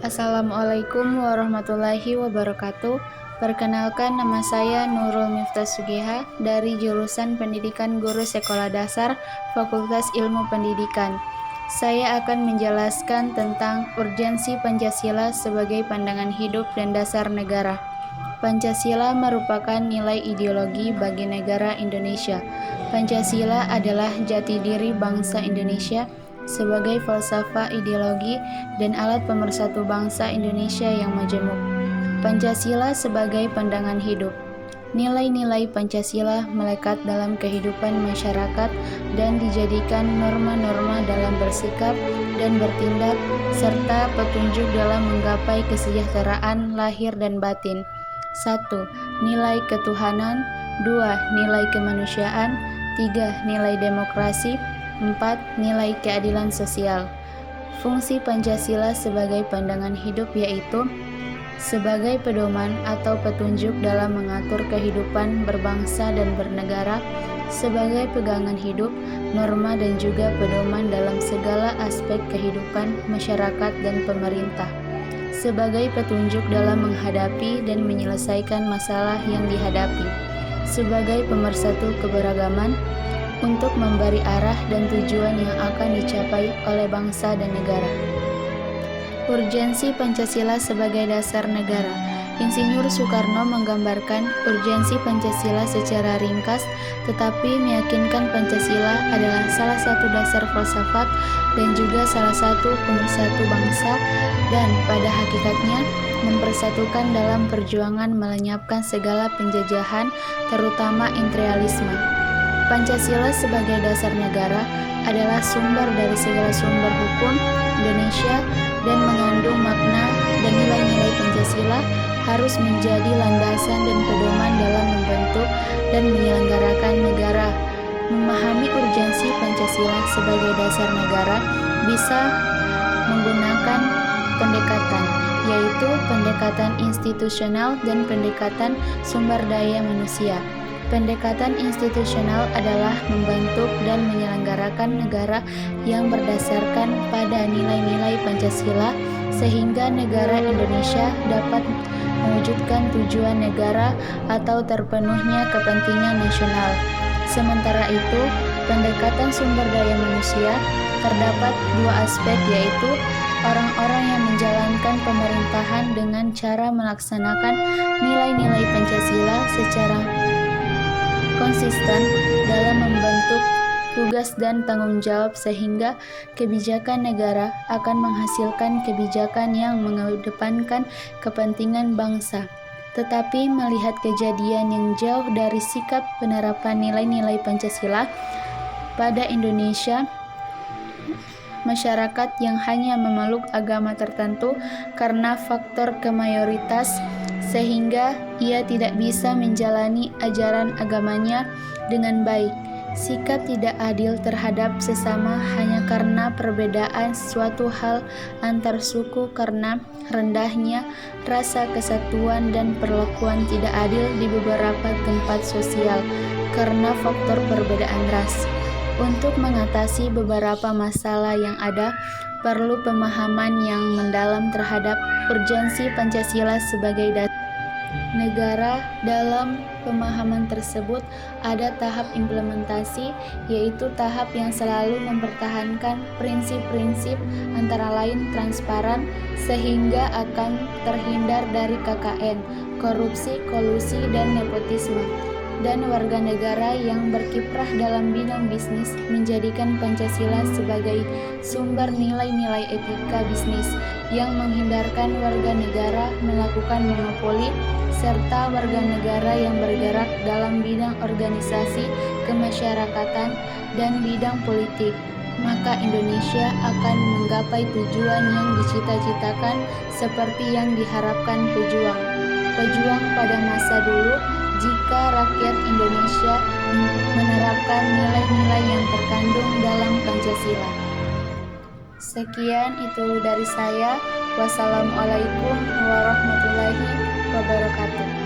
Assalamualaikum warahmatullahi wabarakatuh. Perkenalkan, nama saya Nurul Miftah Sugiha dari jurusan Pendidikan Guru Sekolah Dasar Fakultas Ilmu Pendidikan. Saya akan menjelaskan tentang urgensi Pancasila sebagai pandangan hidup dan dasar negara. Pancasila merupakan nilai ideologi bagi negara Indonesia. Pancasila adalah jati diri bangsa Indonesia sebagai falsafah ideologi dan alat pemersatu bangsa Indonesia yang majemuk. Pancasila sebagai pandangan hidup. Nilai-nilai Pancasila melekat dalam kehidupan masyarakat dan dijadikan norma-norma dalam bersikap dan bertindak, serta petunjuk dalam menggapai kesejahteraan lahir dan batin. 1. Nilai ketuhanan. 2. Nilai kemanusiaan. 3. Nilai demokrasi. 4. Nilai keadilan sosial. Fungsi Pancasila sebagai pandangan hidup yaitu sebagai pedoman atau petunjuk dalam mengatur kehidupan berbangsa dan bernegara, sebagai pegangan hidup, norma dan juga pedoman dalam segala aspek kehidupan masyarakat dan pemerintah, sebagai petunjuk dalam menghadapi dan menyelesaikan masalah yang dihadapi, sebagai pemersatu keberagaman, untuk memberi arah dan tujuan yang akan dicapai oleh bangsa dan negara. Urgensi Pancasila sebagai dasar negara. Insinyur Soekarno menggambarkan urgensi Pancasila secara ringkas, tetapi meyakinkan Pancasila adalah salah satu dasar filsafat dan juga salah satu pemersatu bangsa, dan pada hakikatnya mempersatukan dalam perjuangan melenyapkan segala penjajahan, terutama imperialisme. Pancasila sebagai dasar negara adalah sumber dari segala sumber hukum Indonesia dan mengandung makna dan nilai-nilai Pancasila harus menjadi landasan dan pedoman dalam membentuk dan menyelenggarakan negara. Memahami urgensi Pancasila sebagai dasar negara bisa menggunakan pendekatan, yaitu pendekatan institusional dan pendekatan sumber daya manusia. Pendekatan institusional adalah membentuk dan menyelenggarakan negara yang berdasarkan pada nilai-nilai Pancasila sehingga negara Indonesia dapat mewujudkan tujuan negara atau terpenuhnya kepentingan nasional. Sementara itu, pendekatan sumber daya manusia terdapat dua aspek, yaitu orang-orang yang menjalankan pemerintahan dengan cara melaksanakan nilai-nilai Pancasila secara konsisten dalam membentuk tugas dan tanggung jawab sehingga kebijakan negara akan menghasilkan kebijakan yang mengedepankan kepentingan bangsa. Tetapi melihat kejadian yang jauh dari sikap penerapan nilai-nilai Pancasila pada Indonesia, masyarakat yang hanya memeluk agama tertentu karena faktor kemayoritas sehingga ia tidak bisa menjalani ajaran agamanya dengan baik. Sikap tidak adil terhadap sesama hanya karena perbedaan suatu hal antar suku, karena rendahnya rasa kesatuan dan perlakuan tidak adil di beberapa tempat sosial karena faktor perbedaan ras. Untuk mengatasi beberapa masalah yang ada, perlu pemahaman yang mendalam terhadap urgensi Pancasila sebagai dasar negara. Dalam pemahaman tersebut ada tahap implementasi, yaitu tahap yang selalu mempertahankan prinsip-prinsip antara lain transparan sehingga akan terhindar dari KKN, korupsi, kolusi, dan nepotisme, dan warga negara yang berkiprah dalam bidang bisnis menjadikan Pancasila sebagai sumber nilai-nilai etika bisnis yang menghindarkan warga negara melakukan monopoli, serta warga negara yang bergerak dalam bidang organisasi kemasyarakatan dan bidang politik, maka Indonesia akan menggapai tujuan yang dicita-citakan seperti yang diharapkan pejuang pada masa dulu jika rakyat Indonesia menerapkan nilai-nilai yang terkandung dalam Pancasila. Sekian itu dari saya. Wassalamualaikum warahmatullahi wabarakatuh.